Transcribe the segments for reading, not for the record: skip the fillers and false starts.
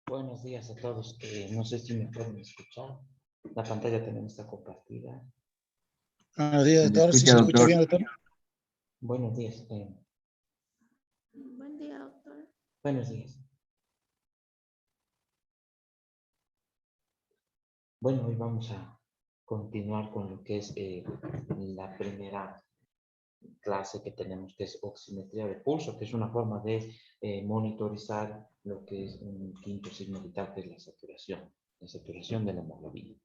Buenos días a todos. No sé si me pueden escuchar. La pantalla también está compartida. Buenos días, doctor. ¿Sí se escucha bien, doctor? Buenos días. Buen día, doctor. Buenos días. Bueno, hoy vamos a continuar con lo que es la primera clase que tenemos, que es oximetría de pulso, que es una forma de monitorizar lo que es un quinto signo vital, que es la saturación de la hemoglobina.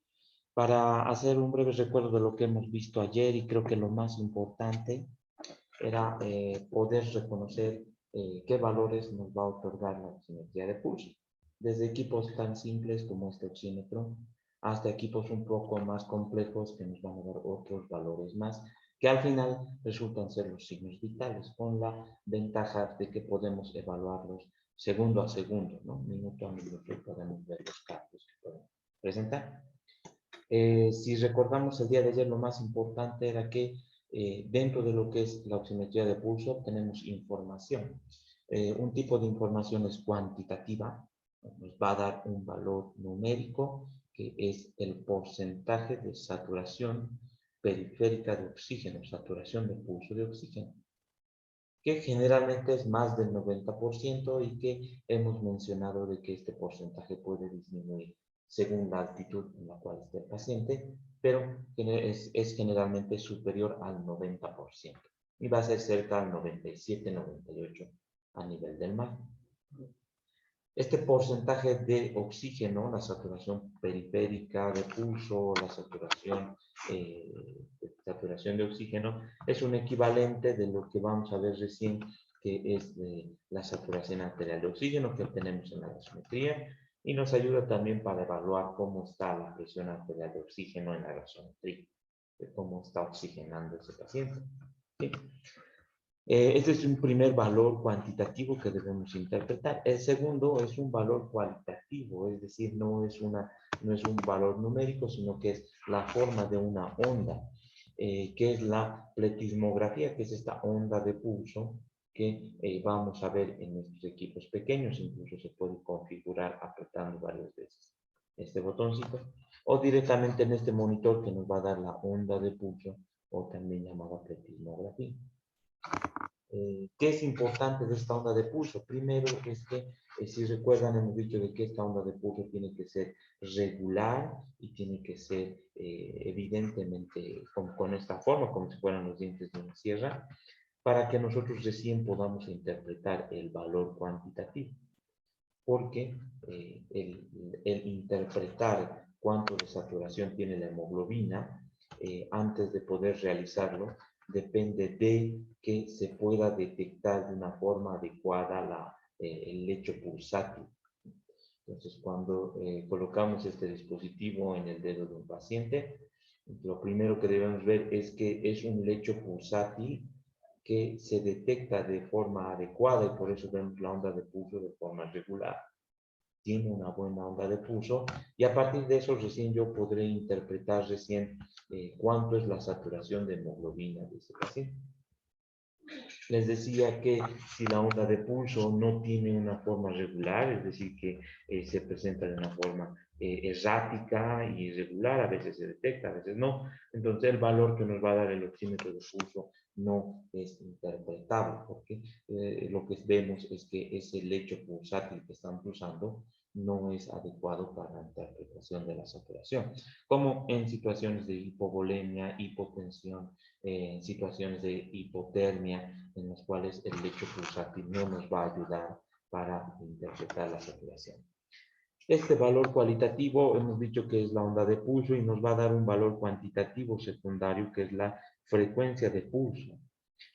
Para hacer un breve recuerdo de lo que hemos visto ayer, y creo que lo más importante era poder reconocer qué valores nos va a otorgar la oximetría de pulso. Desde equipos tan simples como este oxímetro, hasta equipos un poco más complejos que nos van a dar otros valores más, que al final resultan ser los signos vitales, con la ventaja de que podemos evaluarlos segundo a segundo, ¿no? Minuto a minuto, podemos ver los cambios que podemos presentar. Si recordamos el día de ayer, lo más importante era que dentro de lo que es la oximetría de pulso tenemos información. Un tipo de información es cuantitativa, nos va a dar un valor numérico que es el porcentaje de saturación periférica de oxígeno, saturación de pulso de oxígeno, que generalmente es más del 90% y que hemos mencionado de que este porcentaje puede disminuir según la altitud en la cual esté el paciente, pero es generalmente superior al 90% y va a ser cerca al 97-98% a nivel del mar. Este porcentaje de oxígeno, la saturación periférica de pulso, la saturación de oxígeno, es un equivalente de lo que vamos a ver recién, que es la saturación arterial de oxígeno que obtenemos en la gasometría, y nos ayuda también para evaluar cómo está la presión arterial de oxígeno en la gasometría, de cómo está oxigenando ese paciente. ¿Sí? Este es un primer valor cuantitativo que debemos interpretar. El segundo es un valor cualitativo, es decir, no es un valor numérico, sino que es la forma de una onda, que es la pletismografía, que es esta onda de pulso que vamos a ver en estos equipos pequeños. Incluso se puede configurar apretando varias veces este botoncito, o directamente en este monitor que nos va a dar la onda de pulso, o también llamada pletismografía. ¿Qué es importante de esta onda de pulso? Primero es que, si recuerdan, hemos dicho de que esta onda de pulso tiene que ser regular y tiene que ser evidentemente con esta forma, como si fueran los dientes de una sierra, para que nosotros recién podamos interpretar el valor cuantitativo. Porque el interpretar cuánto de saturación tiene la hemoglobina, antes de poder realizarlo, depende de que se pueda detectar de una forma adecuada el lecho pulsátil. Entonces, cuando colocamos este dispositivo en el dedo de un paciente, lo primero que debemos ver es que es un lecho pulsátil que se detecta de forma adecuada, y por eso vemos la onda de pulso de forma regular. Tiene una buena onda de pulso, y a partir de eso recién yo podré interpretar cuánto es la saturación de hemoglobina de ese paciente. Les decía que si la onda de pulso no tiene una forma regular, es decir, que se presenta de una forma errática y irregular, a veces se detecta, a veces no, entonces el valor que nos va a dar el oxímetro de pulso no es interpretable, porque lo que vemos es que ese lecho pulsátil que estamos usando no es adecuado para la interpretación de la saturación, como en situaciones de hipovolemia, hipotensión, en situaciones de hipotermia, en las cuales el lecho pulsátil no nos va a ayudar para interpretar la saturación. Este valor cualitativo hemos dicho que es la onda de pulso, y nos va a dar un valor cuantitativo secundario, que es la frecuencia de pulso,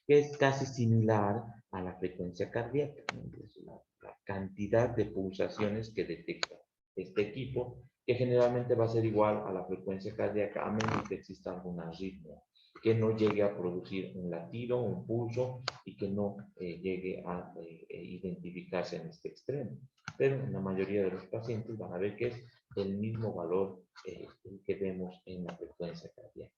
que es casi similar a la frecuencia cardíaca, ¿no? Es la cantidad de pulsaciones que detecta este equipo, que generalmente va a ser igual a la frecuencia cardíaca, a menos que exista alguna arritmia que no llegue a producir un latido, un pulso, y que no llegue a identificarse en este extremo. Pero en la mayoría de los pacientes van a ver que es el mismo valor que vemos en la frecuencia cardíaca.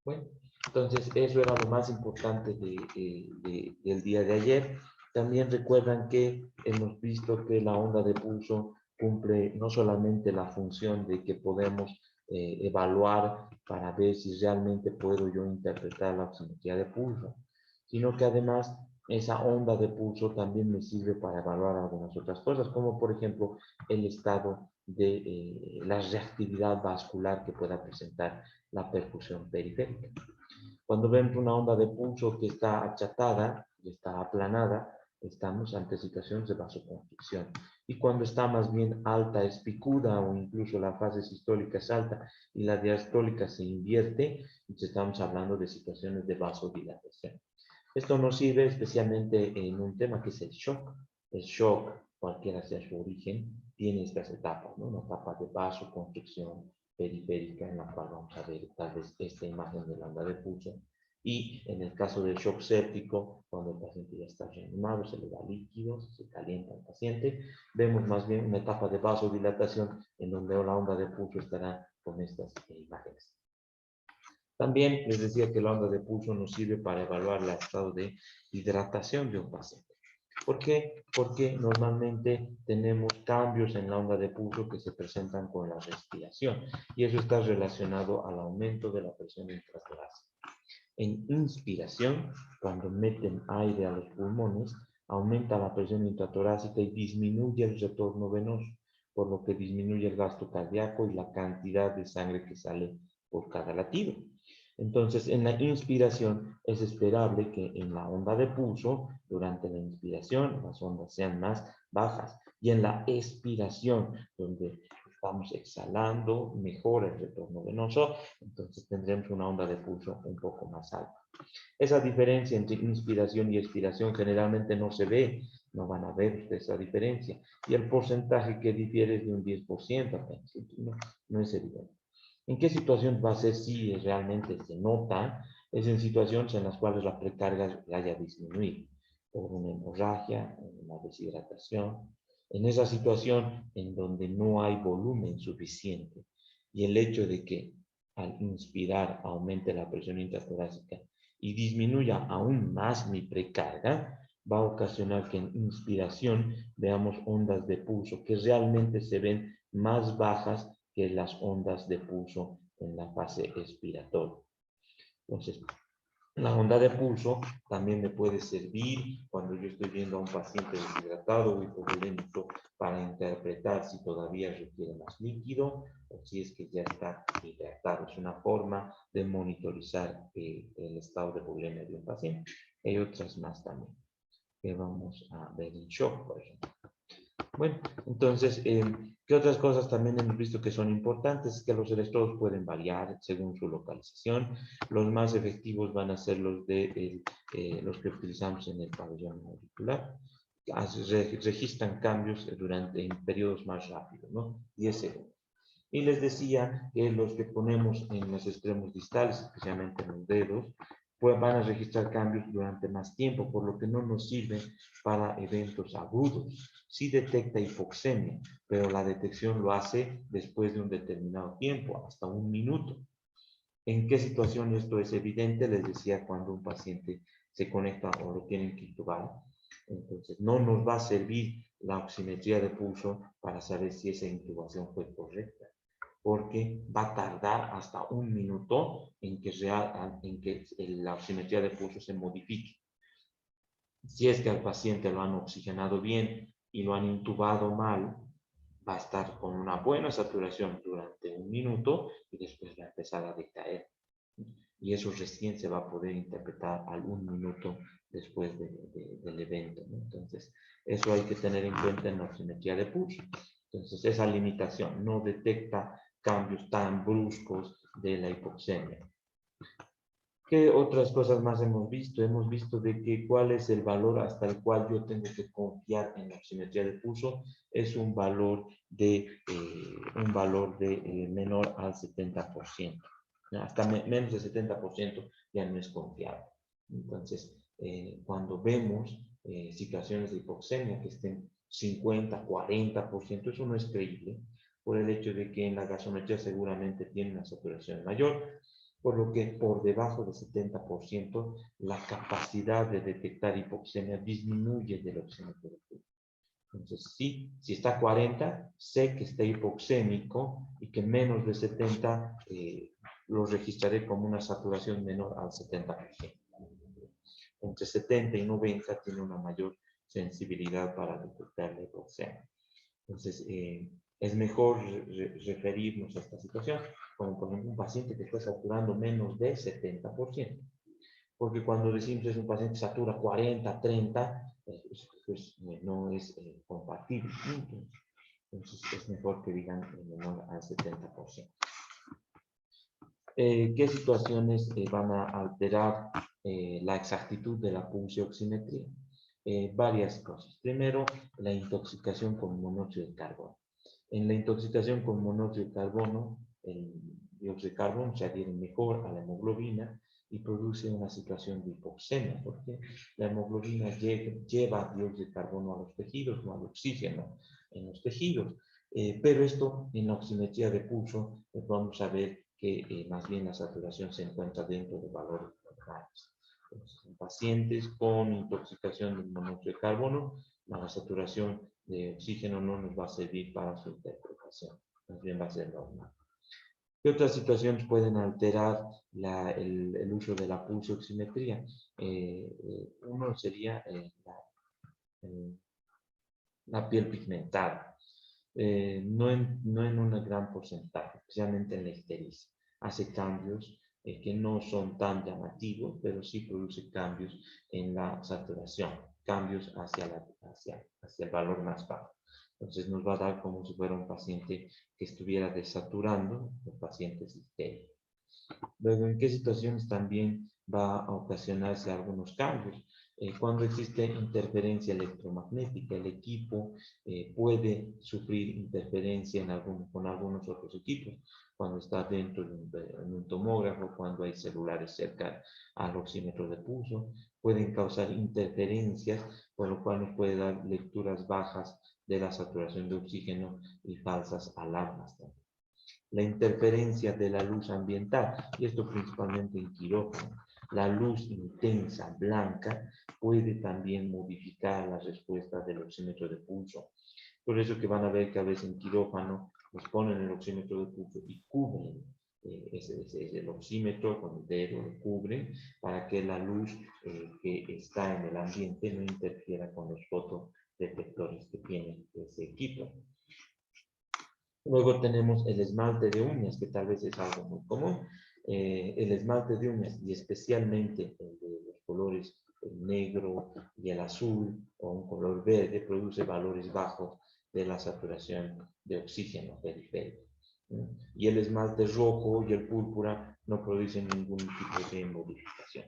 Bueno, entonces eso era lo más importante del día de ayer. También recuerdan que hemos visto que la onda de pulso cumple no solamente la función de que podemos evaluar para ver si realmente puedo yo interpretar la oximetría de pulso, sino que además esa onda de pulso también me sirve para evaluar algunas otras cosas, como por ejemplo el estado de la reactividad vascular que pueda presentar la perfusión periférica. Cuando vemos una onda de pulso que está achatada y está aplanada, estamos ante situaciones de vasoconstricción. Y cuando está más bien alta, es picuda, o incluso la fase sistólica es alta y la diastólica se invierte, entonces estamos hablando de situaciones de vasodilatación. Esto nos sirve especialmente en un tema que es el shock. El shock, cualquiera sea su origen, tiene estas etapas, ¿no? Una etapa de vasoconstricción periférica, en la cual vamos a ver tal vez esta imagen de la onda de pulso. Y en el caso del shock séptico, cuando el paciente ya está reanimado, se le da líquidos, se calienta al paciente, vemos más bien una etapa de vasodilatación en donde la onda de pulso estará con estas imágenes. También les decía que la onda de pulso nos sirve para evaluar el estado de hidratación de un paciente. ¿Por qué? Porque normalmente tenemos cambios en la onda de pulso que se presentan con la respiración y eso está relacionado al aumento de la presión intratorácica. En inspiración, cuando meten aire a los pulmones, aumenta la presión intratorácica y disminuye el retorno venoso, por lo que disminuye el gasto cardíaco y la cantidad de sangre que sale por cada latido. Entonces, en la inspiración es esperable que en la onda de pulso, durante la inspiración, las ondas sean más bajas. Y en la expiración, donde estamos exhalando, mejora el retorno venoso, entonces tendremos una onda de pulso un poco más alta. Esa diferencia entre inspiración y expiración generalmente no se ve, no van a ver esa diferencia. Y el porcentaje que difiere es de un 10% apenas, no es evidente. ¿En qué situación va a ser si realmente se nota? Es en situaciones en las cuales la precarga haya disminuido por una hemorragia, una deshidratación. En esa situación en donde no hay volumen suficiente y el hecho de que al inspirar aumente la presión intratorácica y disminuya aún más mi precarga, va a ocasionar que en inspiración veamos ondas de pulso que realmente se ven más bajas que las ondas de pulso en la fase expiratoria. Entonces, la onda de pulso también me puede servir cuando yo estoy viendo a un paciente deshidratado o hipovolémico para interpretar si todavía requiere más líquido o si es que ya está hidratado. Es una forma de monitorizar el estado de volemia de un paciente. Hay otras más también que vamos a ver en shock, por ejemplo. Bueno, entonces, ¿qué otras cosas también hemos visto que son importantes? Es que los electrodos pueden variar según su localización. Los más efectivos van a ser los que utilizamos en el pabellón auricular. Registran cambios en periodos más rápidos, ¿no? 10 segundos. Y les decía que los que ponemos en los extremos distales, especialmente en los dedos, pues van a registrar cambios durante más tiempo, por lo que no nos sirve para eventos agudos. Sí detecta hipoxemia, pero la detección lo hace después de un determinado tiempo, hasta un minuto. ¿En qué situación esto es evidente? Les decía cuando un paciente se conecta o lo tienen que intubar. Entonces, no nos va a servir la oximetría de pulso para saber si esa intubación fue correcta, porque va a tardar hasta un minuto en que la oximetría de pulso se modifique. Si es que al paciente lo han oxigenado bien y lo han intubado mal, va a estar con una buena saturación durante un minuto y después va a empezar a decaer. Y eso recién se va a poder interpretar al un minuto después del evento, ¿no? Entonces, eso hay que tener en cuenta en la oximetría de pulso. Entonces, esa limitación no detecta cambios tan bruscos de la hipoxemia. ¿Qué otras cosas más hemos visto? Hemos visto de que cuál es el valor hasta el cual yo tengo que confiar en la oximetría de pulso. Es un valor de menor al 70%. Hasta menos del 70% ya no es confiable. Entonces, cuando vemos situaciones de hipoxemia que estén 50, 40%, eso no es creíble por el hecho de que en la gasometría seguramente tiene una saturación mayor. por lo que por debajo del 70% la capacidad de detectar hipoxemia disminuye del oxímetro de pulso. Entonces, sí, si está a 40, sé que está hipoxémico y que menos de 70 lo registraré como una saturación menor al 70%. Entre 70 y 90 tiene una mayor sensibilidad para detectar la hipoxemia. Entonces, es mejor referirnos a esta situación como por ejemplo un paciente que está saturando menos de 70%. Porque cuando decimos es un paciente que satura 40, 30, pues no es compatible. Entonces es mejor que digan menor al 70%. ¿Qué situaciones van a alterar la exactitud de la pulsioximetría? Varias cosas. Primero, la intoxicación con monóxido de carbono. En la intoxicación con monóxido de carbono, el dióxido de carbono se adhiere mejor a la hemoglobina y produce una situación de hipoxemia, porque la hemoglobina lleva dióxido de carbono a los tejidos, no al oxígeno en los tejidos. Pero esto en la oximetría de pulso vamos a ver que más bien la saturación se encuentra dentro de valores normales. Entonces, en pacientes con intoxicación de monóxido de carbono, la saturación de oxígeno no nos va a servir para su interpretación, más bien va a ser normal. ¿Qué otras situaciones pueden alterar el uso de la pulsioximetría? Uno sería la piel pigmentada. No en un gran porcentaje, especialmente en la ictericia. Hace cambios que no son tan llamativos, pero sí produce cambios en la saturación, cambios hacia el valor más bajo. Entonces nos va a dar como si fuera un paciente que estuviera desaturando los pacientes ictéricos. Luego, ¿en qué situaciones también va a ocasionarse algunos cambios? Cuando existe interferencia electromagnética, el equipo puede sufrir interferencia con algunos otros equipos. Cuando está dentro de un tomógrafo, cuando hay celulares cerca al oxímetro de pulso, pueden causar interferencias, por lo cual nos puede dar lecturas bajas de la saturación de oxígeno y falsas alarmas también. La interferencia de la luz ambiental, y esto principalmente en quirófano. La luz intensa, blanca, puede también modificar la respuesta del oxímetro de pulso. Por eso que van a ver que a veces en quirófano nos ponen el oxímetro de pulso y cubren el oxímetro con el dedo, lo cubren para que la luz que está en el ambiente no interfiera con los fotodetectores que tiene ese equipo. Luego tenemos el esmalte de uñas, que tal vez es algo muy común. El esmalte de uñas, y especialmente el de los colores el negro y el azul, o un color verde, produce valores bajos de la saturación de oxígeno periférico. Y el esmalte rojo y el púrpura no producen ningún tipo de modificación.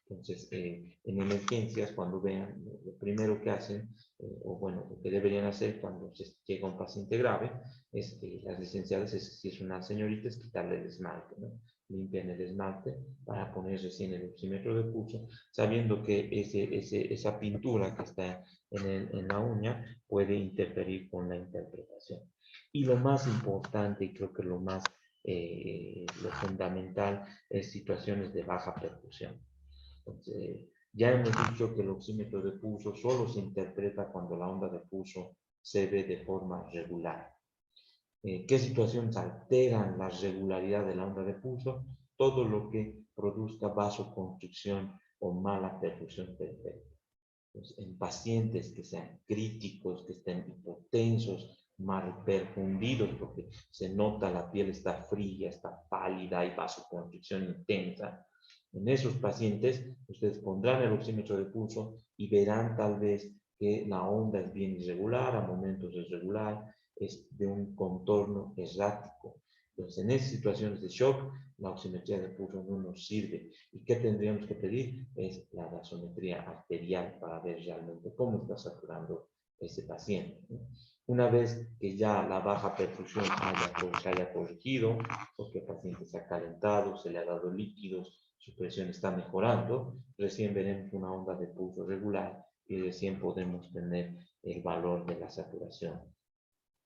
Entonces, en emergencias, cuando vean, lo primero que hacen, o bueno, lo que deberían hacer cuando se llega a un paciente grave, es las licenciadas, si es una señorita, es quitarle el esmalte, ¿no? Limpian el esmalte para poner recién el oxímetro de pulso, sabiendo que esa pintura que está en la uña puede interferir con la interpretación. Y lo más importante, y creo que lo fundamental, es situaciones de baja percusión. Entonces, ya hemos dicho que el oxímetro de pulso solo se interpreta cuando la onda de pulso se ve de forma regular. ¿Qué situaciones alteran la regularidad de la onda de pulso? Todo lo que produzca vasoconstricción o mala perfusión periférica. Entonces, en pacientes que sean críticos, que estén hipotensos, mal perfundidos, porque se nota la piel está fría, está pálida, hay vasoconstricción intensa. En esos pacientes, ustedes pondrán el oxímetro de pulso y verán tal vez que la onda es bien irregular, a momentos es regular, es de un contorno errático. Entonces, en esas situaciones de shock, la oximetría de pulso no nos sirve. ¿Y qué tendríamos que pedir? Es la gasometría arterial para ver realmente cómo está saturando ese paciente. Una vez que ya la baja perfusión se haya corregido, porque el paciente se ha calentado, se le ha dado líquidos, su presión está mejorando, recién veremos una onda de pulso regular y recién podemos tener el valor de la saturación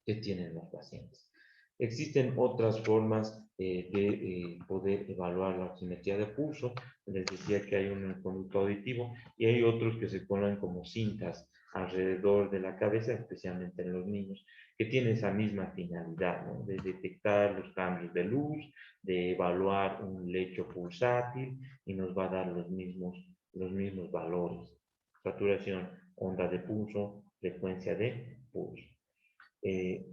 que tienen los pacientes. Existen otras formas de poder evaluar la oximetría de pulso. Les decía que hay uno en el conducto auditivo y hay otros que se ponen como cintas alrededor de la cabeza, especialmente en los niños, que tienen esa misma finalidad, ¿no? De detectar los cambios de luz, de evaluar un lecho pulsátil y nos va a dar los mismos valores. Saturación, onda de pulso, frecuencia de pulso.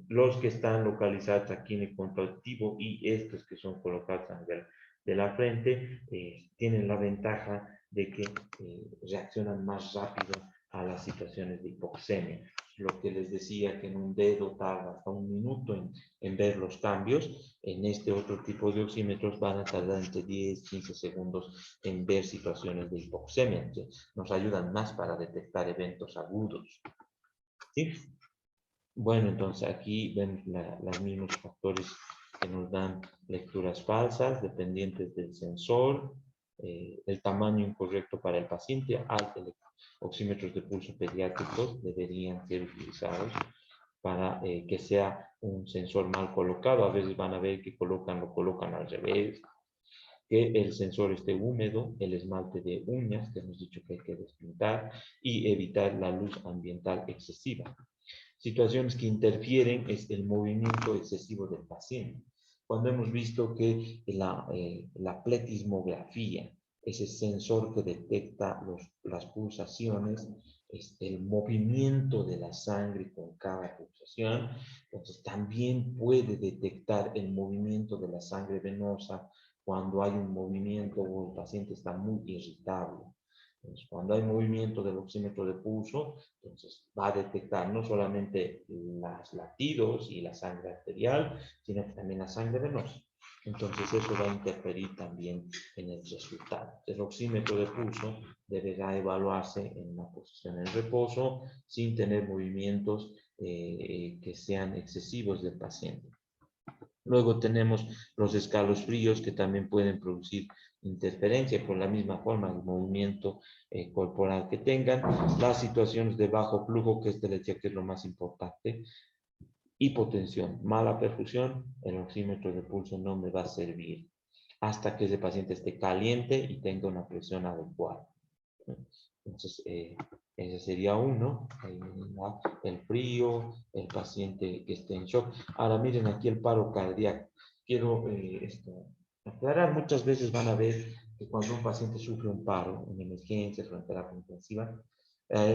Los que están localizados aquí en el conducto auditivo y estos que son colocados a nivel de la frente tienen la ventaja de que reaccionan más rápido a las situaciones de hipoxemia. Lo que les decía que en un dedo tarda hasta 1 minuto en ver los cambios, en este otro tipo de oxímetros van a tardar entre 10-15 segundos en ver situaciones de hipoxemia, que nos ayudan más para detectar eventos agudos. ¿Sí? Bueno, entonces aquí ven los mismos factores que nos dan lecturas falsas, dependientes del sensor, el tamaño incorrecto para el paciente, oxímetros de pulso pediátricos deberían ser utilizados para que sea un sensor mal colocado. A veces van a ver que lo colocan al revés, que el sensor esté húmedo, el esmalte de uñas, que hemos dicho que hay que despintar, y evitar la luz ambiental excesiva. Situaciones que interfieren es el movimiento excesivo del paciente. Cuando hemos visto que la pletismografía, ese sensor que detecta las pulsaciones, es el movimiento de la sangre con cada pulsación, entonces también puede detectar el movimiento de la sangre venosa cuando hay un movimiento o el paciente está muy irritable. Entonces, cuando hay movimiento del oxímetro de pulso, entonces va a detectar no solamente los latidos y la sangre arterial, sino que también la sangre venosa. Entonces eso va a interferir también en el resultado. El oxímetro de pulso deberá evaluarse en una posición en reposo sin tener movimientos que sean excesivos del paciente. Luego tenemos los escalofríos que también pueden producir interferencia por la misma forma, el movimiento corporal que tengan. Las situaciones de bajo flujo, que le decía que es lo más importante. Hipotensión, mala perfusión, el oxímetro de pulso no me va a servir hasta que ese paciente esté caliente y tenga una presión adecuada. Entonces, ese sería uno, el frío, el paciente que esté en shock. Ahora miren aquí el paro cardíaco. Quiero aclarar, muchas veces van a ver que cuando un paciente sufre un paro en emergencias o en terapia intensiva,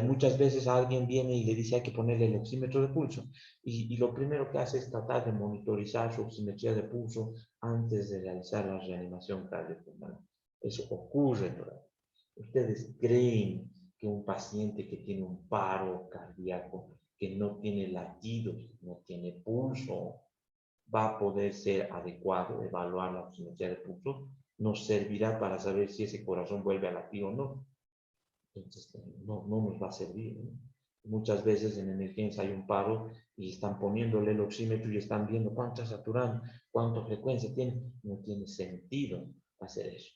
muchas veces alguien viene y le dice hay que ponerle el oxímetro de pulso y lo primero que hace es tratar de monitorizar su oximetría de pulso antes de realizar la reanimación cardiopulmonar. Eso ocurre, ¿verdad? ¿Ustedes creen que un paciente que tiene un paro cardíaco, que no tiene latidos, no tiene pulso, va a poder ser adecuado evaluar la oximetría de pulso? Nos servirá para saber si ese corazón vuelve a latir o no. Entonces, no nos va a servir, ¿no? Muchas veces en emergencia hay un paro y están poniéndole el oxímetro y están viendo cuánto está saturando, cuánta frecuencia tiene. No tiene sentido hacer eso.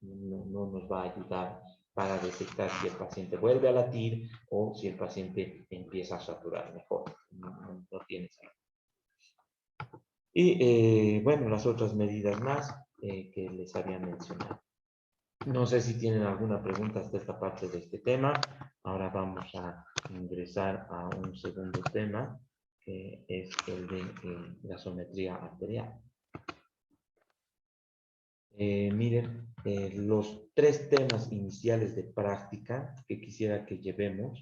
No nos va a ayudar para detectar si el paciente vuelve a latir o si el paciente empieza a saturar mejor. No tiene sentido. Y bueno, las otras medidas más que les había mencionado. No sé si tienen alguna pregunta hasta esta parte de este tema. Ahora vamos a ingresar a un segundo tema, que es el de gasometría arterial. Miren, los 3 temas iniciales de práctica que quisiera que llevemos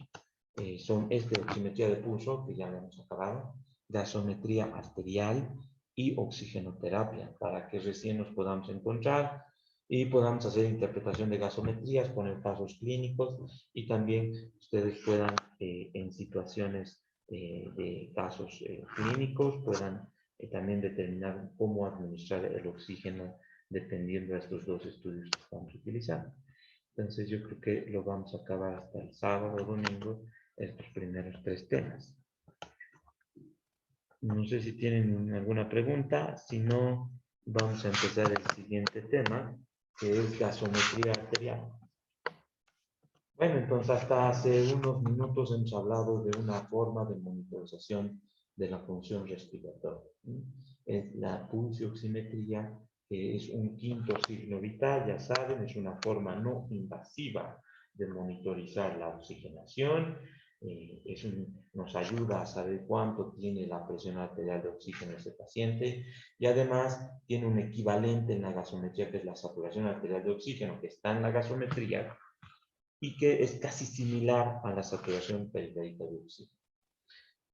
son oximetría de pulso, que ya lo hemos acabado, gasometría arterial y oxigenoterapia, para que recién nos podamos encontrar y podamos hacer interpretación de gasometrías, poner casos clínicos y también ustedes puedan, en situaciones de casos clínicos, puedan también determinar cómo administrar el oxígeno dependiendo de estos 2 estudios que estamos utilizando. Entonces yo creo que lo vamos a acabar hasta el sábado o domingo, estos primeros 3 temas. No sé si tienen alguna pregunta, si no, vamos a empezar el siguiente tema, que es gasometría arterial. Bueno, entonces hasta hace unos minutos hemos hablado de una forma de monitorización de la función respiratoria. Es la pulsioximetría, que es un quinto signo vital, ya saben, es una forma no invasiva de monitorizar la oxigenación. Nos ayuda a saber cuánto tiene la presión arterial de oxígeno ese paciente, y además tiene un equivalente en la gasometría, que es la saturación arterial de oxígeno, que está en la gasometría y que es casi similar a la saturación periférica de oxígeno.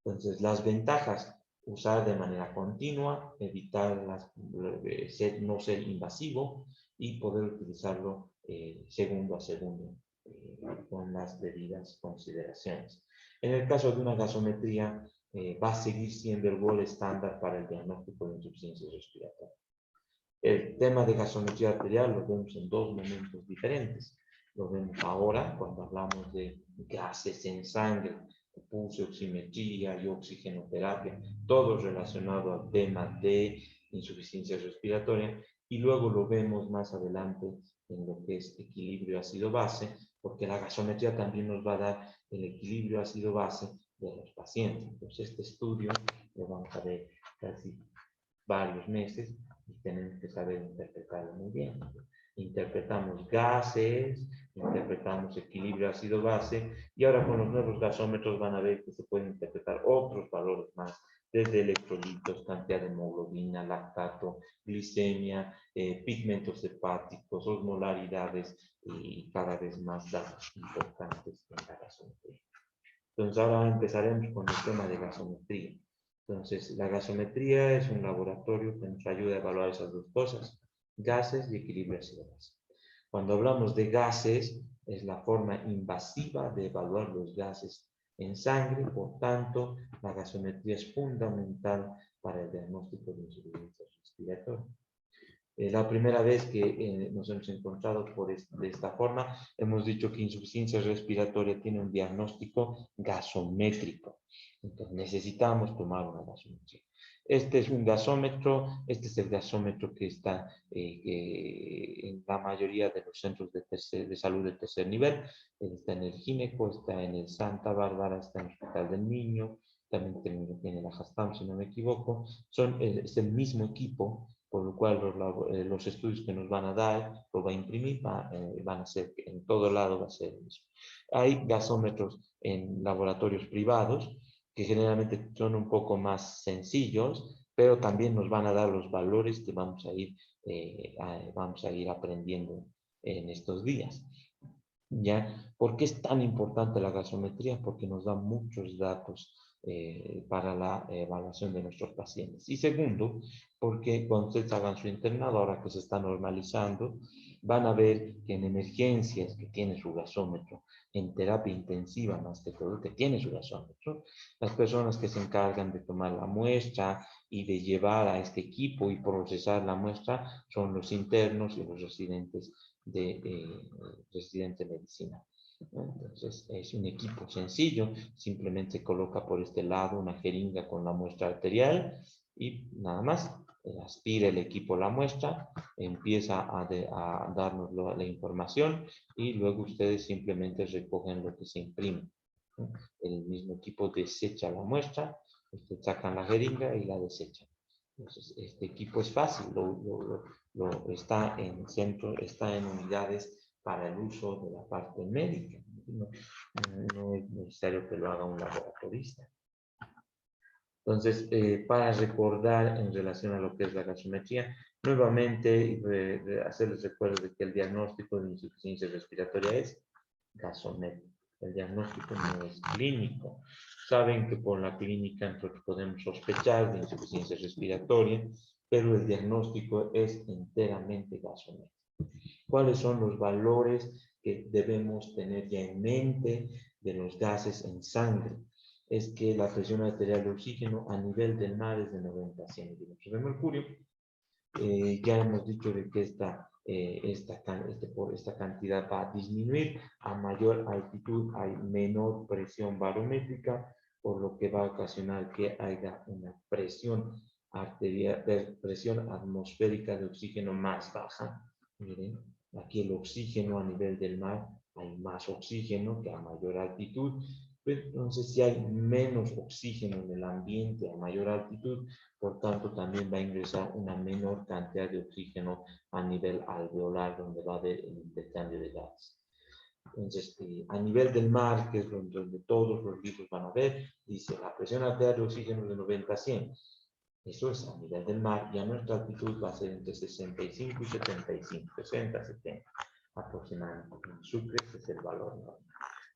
Entonces, las ventajas: usar de manera continua, evitar no ser invasivo y poder utilizarlo segundo a segundo con las debidas consideraciones. En el caso de una gasometría, va a seguir siendo el gol estándar para el diagnóstico de insuficiencia respiratoria. El tema de gasometría arterial lo vemos en dos momentos diferentes. Lo vemos ahora cuando hablamos de gases en sangre, pulsioximetría y oxigenoterapia, todo relacionado al tema de insuficiencia respiratoria, y luego lo vemos más adelante en lo que es equilibrio ácido-base, porque la gasometría también nos va a dar el equilibrio ácido-base de los pacientes. Entonces, este estudio lo vamos a ver casi varios meses y tenemos que saber interpretarlo muy bien. Interpretamos gases, interpretamos equilibrio ácido-base, y ahora con los nuevos gasómetros van a ver que se pueden interpretar otros valores más, desde electrolitos, cantidad de hemoglobina, lactato, glicemia, pigmentos hepáticos, osmolaridades y cada vez más datos importantes en la gasometría. Entonces ahora empezaremos con el tema de gasometría. Entonces, la gasometría es un laboratorio que nos ayuda a evaluar esas dos cosas: gases y equilibrio ácido-base. Cuando hablamos de gases, es la forma invasiva de evaluar los gases en sangre. Por tanto, la gasometría es fundamental para el diagnóstico de insuficiencia respiratoria. La primera vez que nos hemos encontrado de esta forma, hemos dicho que insuficiencia respiratoria tiene un diagnóstico gasométrico. Entonces necesitamos tomar una gasometría. Este es un gasómetro, este es el gasómetro que está en la mayoría de los centros de salud de tercer nivel. Está en el Gineco, está en el Santa Bárbara, está en el Hospital del Niño, también tiene la Jastam, si no me equivoco. Es el mismo equipo, por lo cual los estudios que nos van a dar, lo va a imprimir, van a ser, en todo lado va a ser el mismo. Hay gasómetros en laboratorios privados, que generalmente son un poco más sencillos, pero también nos van a dar los valores que vamos a ir aprendiendo en estos días. ¿Ya? ¿Por qué es tan importante la gasometría? Porque nos da muchos datos para la evaluación de nuestros pacientes. Y segundo, porque cuando ustedes hagan su internado, ahora que se está normalizando, van a ver que en emergencias, que tiene su gasómetro, en terapia intensiva más que todo, que tiene su gasómetro, las personas que se encargan de tomar la muestra y de llevar a este equipo y procesar la muestra son los internos y los residentes de medicina. Entonces es un equipo sencillo, simplemente se coloca por este lado una jeringa con la muestra arterial y nada más. Aspira el equipo la muestra, empieza a darnos la información y luego ustedes simplemente recogen lo que se imprime. El mismo equipo desecha la muestra, ustedes sacan la jeringa y la desechan. Entonces, este equipo es fácil, está en unidades para el uso de la parte médica. No es necesario que lo haga un laboratorista. Entonces, para recordar en relación a lo que es la gasometría, nuevamente hacerles recuerdo de que el diagnóstico de insuficiencia respiratoria es gasométrico. El diagnóstico no es clínico. Saben que por la clínica nosotros podemos sospechar de insuficiencia respiratoria, pero el diagnóstico es enteramente gasométrico. ¿Cuáles son los valores que debemos tener ya en mente de los gases en sangre? Es que la presión arterial de oxígeno a nivel del mar es de 90 a 100 milímetros de mercurio. Ya hemos dicho de que esta cantidad va a disminuir. A mayor altitud hay menor presión barométrica, por lo que va a ocasionar que haya una presión atmosférica de oxígeno más baja. Miren, aquí el oxígeno a nivel del mar, hay más oxígeno que a mayor altitud, Pues, entonces, si hay menos oxígeno en el ambiente a mayor altitud, por tanto, también va a ingresar una menor cantidad de oxígeno a nivel alveolar, donde va a haber el intercambio de gases. Entonces, a nivel del mar, que es donde todos los libros van a ver, dice la presión arterial de oxígeno es de 90 a 100. Eso es a nivel del mar, y a nuestra altitud va a ser entre 65 y 75, 60, 70 aproximadamente. En Sucre ese es el valor normal.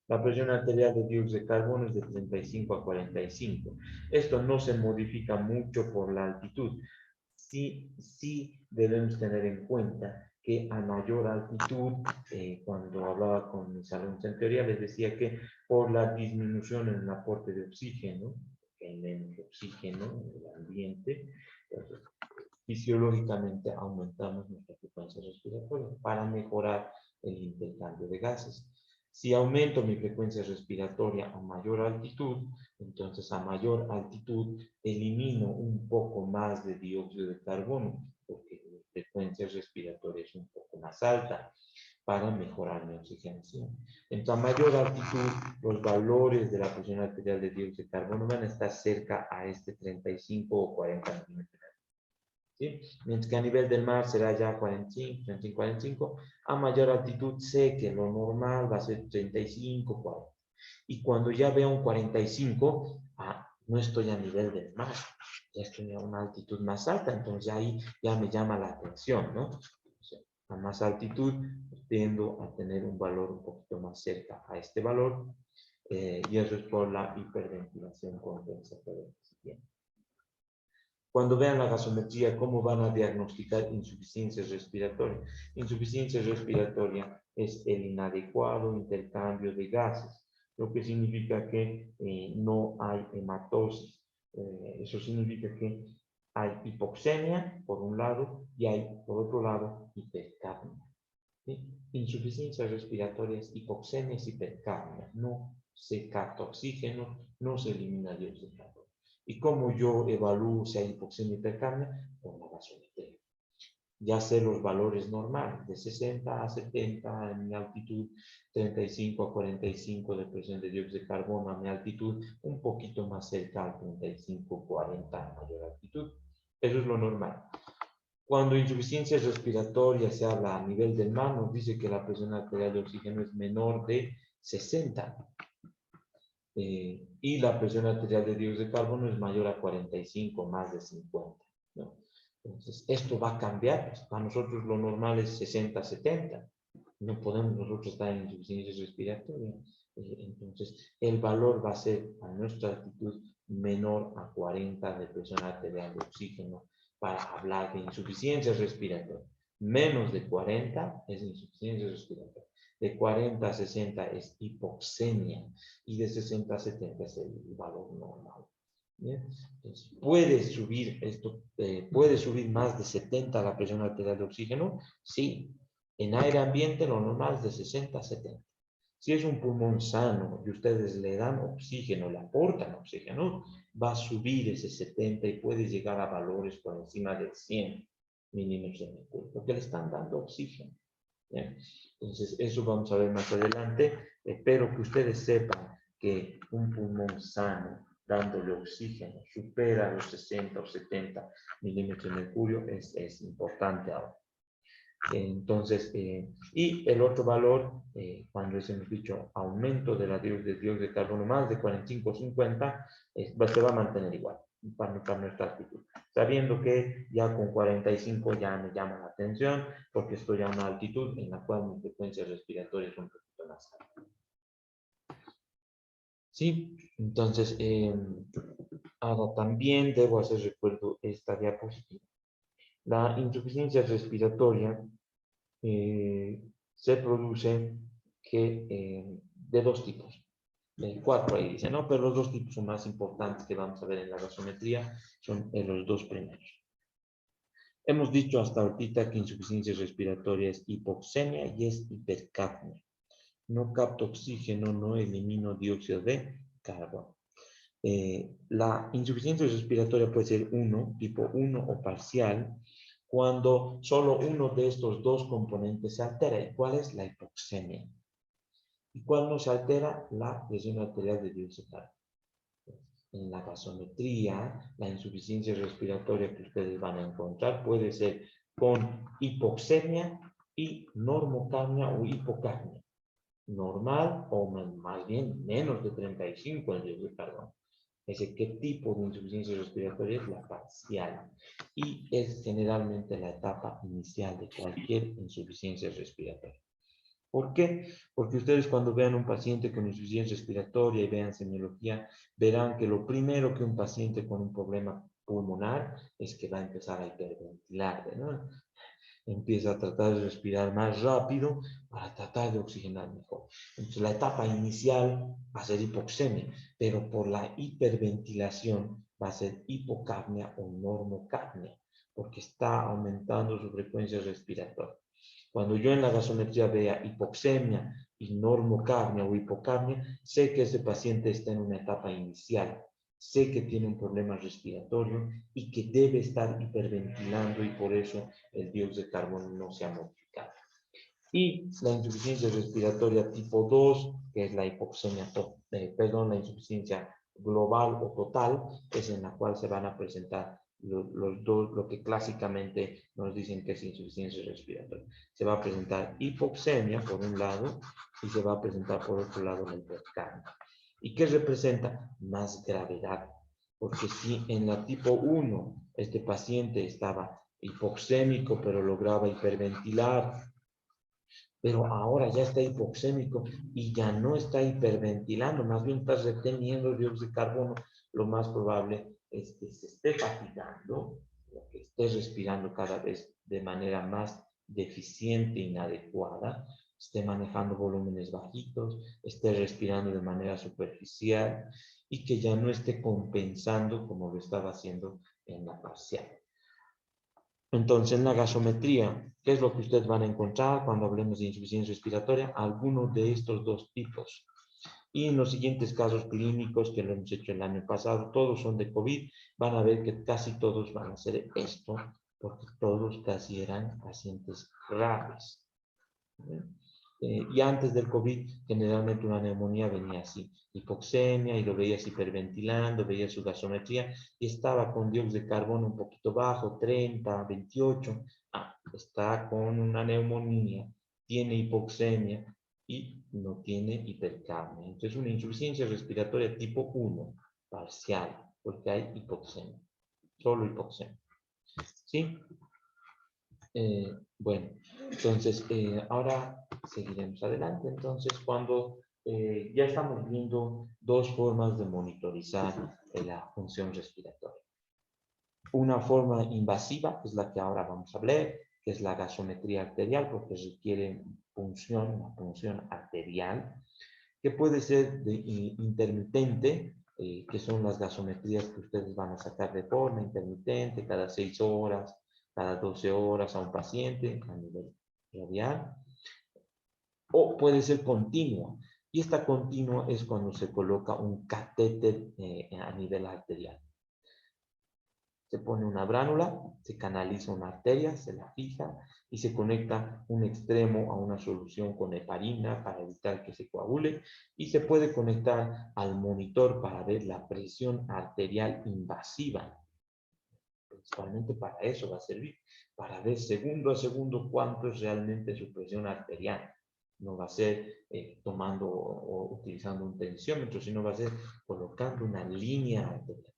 La presión arterial de dióxido de carbono es de 35 a 45. Esto no se modifica mucho por la altitud. Sí debemos tener en cuenta que a mayor altitud, cuando hablaba con mis alumnos en teoría, les decía que por la disminución en el aporte de oxígeno, que hay menos oxígeno en el ambiente, entonces, fisiológicamente aumentamos nuestra frecuencia respiratoria para mejorar el intercambio de gases. Si aumento mi frecuencia respiratoria a mayor altitud, entonces a mayor altitud elimino un poco más de dióxido de carbono, porque mi frecuencia respiratoria es un poco más alta para mejorar mi oxigenación. Entonces, a mayor altitud, los valores de la presión arterial de dióxido de carbono van a estar cerca a este 35 o 40 milímetros. ¿Sí? Mientras que a nivel del mar será ya 45, 35, 45. A mayor altitud sé que lo normal va a ser 35, 40. Y cuando ya veo un 45, no estoy a nivel del mar, ya estoy a una altitud más alta, entonces ahí ya me llama la atención, ¿no? O sea, a más altitud tiendo a tener un valor un poquito más cerca a este valor, y eso es por la hiperventilación compensatoria que se tiene. Cuando vean la gasometría, ¿cómo van a diagnosticar insuficiencia respiratoria? Insuficiencia respiratoria es el inadecuado intercambio de gases, lo que significa que no hay hematosis. Eso significa que hay hipoxemia, por un lado, y hay, por otro lado, hipercapnia. ¿Sí? Insuficiencia respiratoria es hipoxemia y hipercapnia. No se capta oxígeno, no se elimina dióxido de carbono. ¿Y cómo yo evalúo si hay hipoxemia y hipercapnia? Con la gasometría. Ya sé los valores normales, de 60 a 70 en mi altitud, 35 a 45 de presión de dióxido de carbono a mi altitud, un poquito más cerca al 35, 40 a mayor altitud. Eso es lo normal. Cuando insuficiencia respiratoria se habla a nivel del mar, nos dice que la presión arterial de oxígeno es menor de 60. Y la presión arterial de dióxido de carbono es mayor a 45, más de 50. ¿No? Entonces, esto va a cambiar. Pues, para nosotros lo normal es 60, 70. No podemos nosotros estar en insuficiencia respiratoria. Entonces, el valor va a ser a nuestra altitud menor a 40 de presión arterial de oxígeno para hablar de insuficiencia respiratoria. Menos de 40 es insuficiencia respiratoria. De 40 a 60 es hipoxemia y de 60 a 70 es el valor normal. ¿Bien? Entonces, puede subir más de 70 la presión arterial de oxígeno. Sí, en aire ambiente lo normal es de 60 a 70. Si es un pulmón sano y ustedes le dan oxígeno, le aportan oxígeno, va a subir ese 70 y puede llegar a valores por encima de 100 milímetros de mercurio, porque le están dando oxígeno. ¿Bien? Entonces, eso vamos a ver más adelante. Espero que ustedes sepan que un pulmón sano, dándole oxígeno, supera los 60 o 70 milímetros de mercurio, es importante ahora. Entonces, y el otro valor, cuando hemos dicho aumento de la dióxido de carbono más de 45 o 50, se va a mantener igual para nuestra actitud. Sabiendo que ya con 45 ya me llama la atención, porque estoy a una altitud en la cual mi frecuencia respiratoria es un poquito más alta. Sí, entonces, ahora también debo hacer recuerdo esta diapositiva. La insuficiencia respiratoria se produce de dos tipos. 4 ahí dice, ¿no? Pero los dos tipos son más importantes que vamos a ver en la gasometría, son los dos primeros. Hemos dicho hasta ahorita que insuficiencia respiratoria es hipoxemia y es hipercapnia. No capto oxígeno, no elimino dióxido de carbono. La insuficiencia respiratoria puede ser tipo 1 o parcial, cuando solo uno de estos dos componentes se altera. ¿Y cuál es la hipoxemia? ¿Y cuál no se altera? La presión arterial de dióxido de carbono. En la gasometría, la insuficiencia respiratoria que ustedes van a encontrar puede ser con hipoxemia y normocapnia o hipocapnia. Normal o más bien menos de 35 el dióxido de carbono. ¿Qué tipo de insuficiencia respiratoria es? La parcial. Y es generalmente la etapa inicial de cualquier insuficiencia respiratoria. ¿Por qué? Porque ustedes cuando vean un paciente con insuficiencia respiratoria y vean semiología, verán que lo primero que un paciente con un problema pulmonar es que va a empezar a hiperventilar, ¿no? Empieza a tratar de respirar más rápido para tratar de oxigenar mejor. Entonces la etapa inicial va a ser hipoxemia, pero por la hiperventilación va a ser hipocapnia o normocapnia, porque está aumentando su frecuencia respiratoria. Cuando yo en la gasometría vea hipoxemia y normocapnia o hipocapnia, sé que ese paciente está en una etapa inicial, sé que tiene un problema respiratorio y que debe estar hiperventilando y por eso el dióxido de carbono no se ha modificado. Y la insuficiencia respiratoria tipo 2, que es la hipoxemia, la insuficiencia global o total, es en la cual se van a presentar los dos, lo que clásicamente nos dicen que es insuficiencia respiratoria. Se va a presentar hipoxemia por un lado y se va a presentar por otro lado la hipercapnia. ¿Y qué representa? Más gravedad. Porque si en la tipo 1 este paciente estaba hipoxémico pero lograba hiperventilar, pero ahora ya está hipoxémico y ya no está hiperventilando, más bien está reteniendo dióxido de carbono, lo más probable es que se esté fatigando, que esté respirando cada vez de manera más deficiente e inadecuada, esté manejando volúmenes bajitos, esté respirando de manera superficial y que ya no esté compensando como lo estaba haciendo en la parcial. Entonces, en la gasometría, ¿qué es lo que ustedes van a encontrar cuando hablemos de insuficiencia respiratoria? Algunos de estos dos tipos. Y en los siguientes casos clínicos que lo hemos hecho el año pasado, todos son de COVID, van a ver que casi todos van a hacer esto, porque todos casi eran pacientes graves. Y antes del COVID, generalmente una neumonía venía así, hipoxemia, y lo veías hiperventilando, veías su gasometría, y estaba con dióxido de carbono un poquito bajo, 30, 28, está con una neumonía, tiene hipoxemia, y no tiene hipercapnia. Entonces, una insuficiencia respiratoria tipo 1, parcial, porque hay hipoxemia, solo hipoxemia. ¿Sí? Bueno, entonces ahora seguiremos adelante. Entonces, cuando ya estamos viendo dos formas de monitorizar la función respiratoria. Una forma invasiva, que es la que ahora vamos a hablar, que es la gasometría arterial, porque requiere una punción arterial, que puede ser intermitente, que son las gasometrías que ustedes van a sacar de forma intermitente, cada 6 horas, cada 12 horas a un paciente a nivel radial, o puede ser continua. Y esta continua es cuando se coloca un catéter a nivel arterial. Se pone una bránula, se canaliza una arteria, se la fija y se conecta un extremo a una solución con heparina para evitar que se coagule y se puede conectar al monitor para ver la presión arterial invasiva. Principalmente para eso va a servir, para ver segundo a segundo cuánto es realmente su presión arterial. No va a ser tomando o utilizando un tensiómetro, sino va a ser colocando una línea arterial.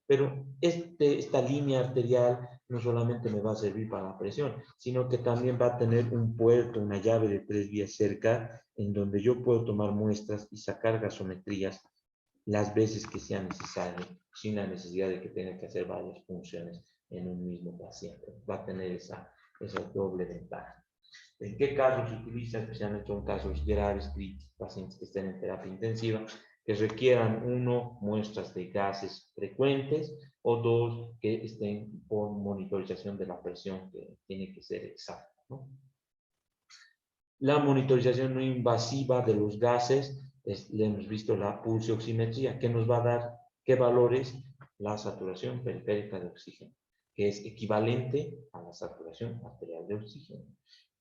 Pero esta línea arterial no solamente me va a servir para la presión, sino que también va a tener un puerto, una llave de 3 vías cerca, en donde yo puedo tomar muestras y sacar gasometrías las veces que sea necesario, sin la necesidad de que tenga que hacer varias funciones en un mismo paciente. Va a tener esa doble ventaja. ¿En qué casos se utiliza? Especialmente en casos graves, críticos, pacientes que estén en terapia intensiva, que requieran, uno, muestras de gases frecuentes, o dos, que estén por monitorización de la presión, que tiene que ser exacta, ¿no? La monitorización no invasiva de los gases, le hemos visto la pulsioximetría, que nos va a dar qué valores, la saturación periférica de oxígeno, que es equivalente a la saturación arterial de oxígeno.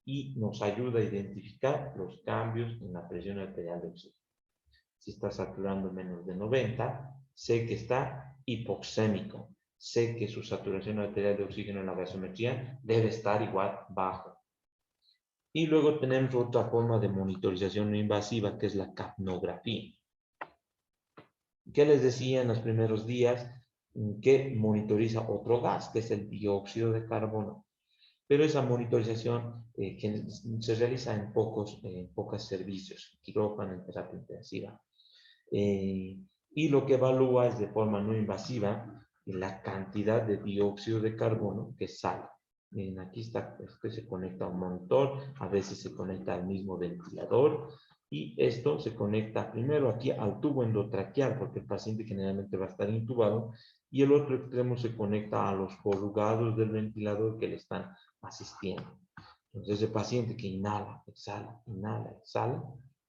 y nos ayuda a identificar los cambios en la presión arterial de oxígeno. Si está saturando menos de 90, sé que está hipoxémico. Sé que su saturación arterial de oxígeno en la gasometría debe estar igual bajo. Y luego tenemos otra forma de monitorización no invasiva, que es la capnografía. ¿Qué les decía en los primeros días? Que monitoriza otro gas, que es el dióxido de carbono. Pero esa monitorización que se realiza en pocos servicios, quirófano, en terapia intensiva. Y lo que evalúa es de forma no invasiva la cantidad de dióxido de carbono que sale. Miren, aquí está, este se conecta a un monitor, a veces se conecta al mismo ventilador, y esto se conecta primero aquí al tubo endotraqueal, porque el paciente generalmente va a estar intubado, y el otro extremo se conecta a los corrugados del ventilador que le están asistiendo. Entonces, el paciente que inhala, exhala,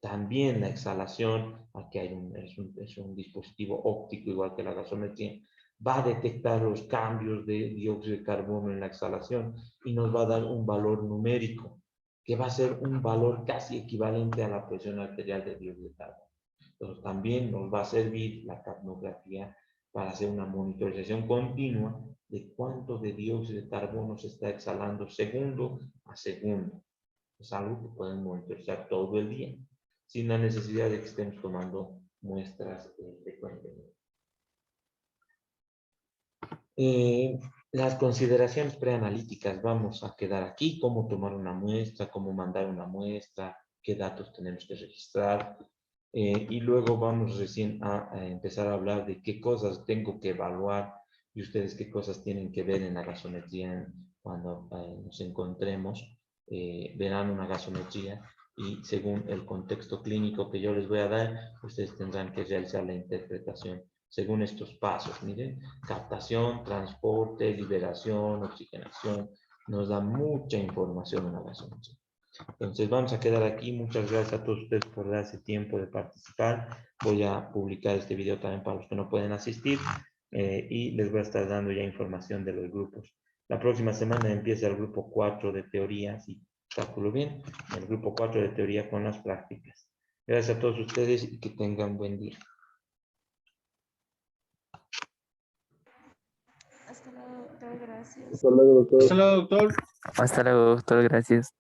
también la exhalación, aquí hay es un dispositivo óptico igual que la gasometría, va a detectar los cambios de dióxido de carbono en la exhalación y nos va a dar un valor numérico, que va a ser un valor casi equivalente a la presión arterial de dióxido de carbono. Entonces, también nos va a servir la capnografía para hacer una monitorización continua de cuánto de dióxido de carbono se está exhalando segundo a segundo. Es algo que pueden monitorizar todo el día, sin la necesidad de que estemos tomando muestras frecuentemente. Las consideraciones preanalíticas, vamos a quedar aquí, cómo tomar una muestra, cómo mandar una muestra, qué datos tenemos que registrar, y luego vamos recién a empezar a hablar de qué cosas tengo que evaluar y ustedes qué cosas tienen que ver en la gasometría cuando nos encontremos. Verán una gasometría y según el contexto clínico que yo les voy a dar, ustedes tendrán que realizar la interpretación según estos pasos. Miren, captación, transporte, liberación, oxigenación, nos da mucha información una gasometría. Entonces vamos a quedar aquí. Muchas gracias a todos ustedes por darse tiempo de participar. Voy a publicar este video también para los que no pueden asistir y les voy a estar dando ya información de los grupos. La próxima semana empieza el grupo 4 de teoría, si calculo bien, el grupo 4 de teoría con las prácticas. Gracias a todos ustedes y que tengan buen día. Hasta luego, doctor. Gracias. Hasta luego, doctor. Hasta luego, doctor. Gracias.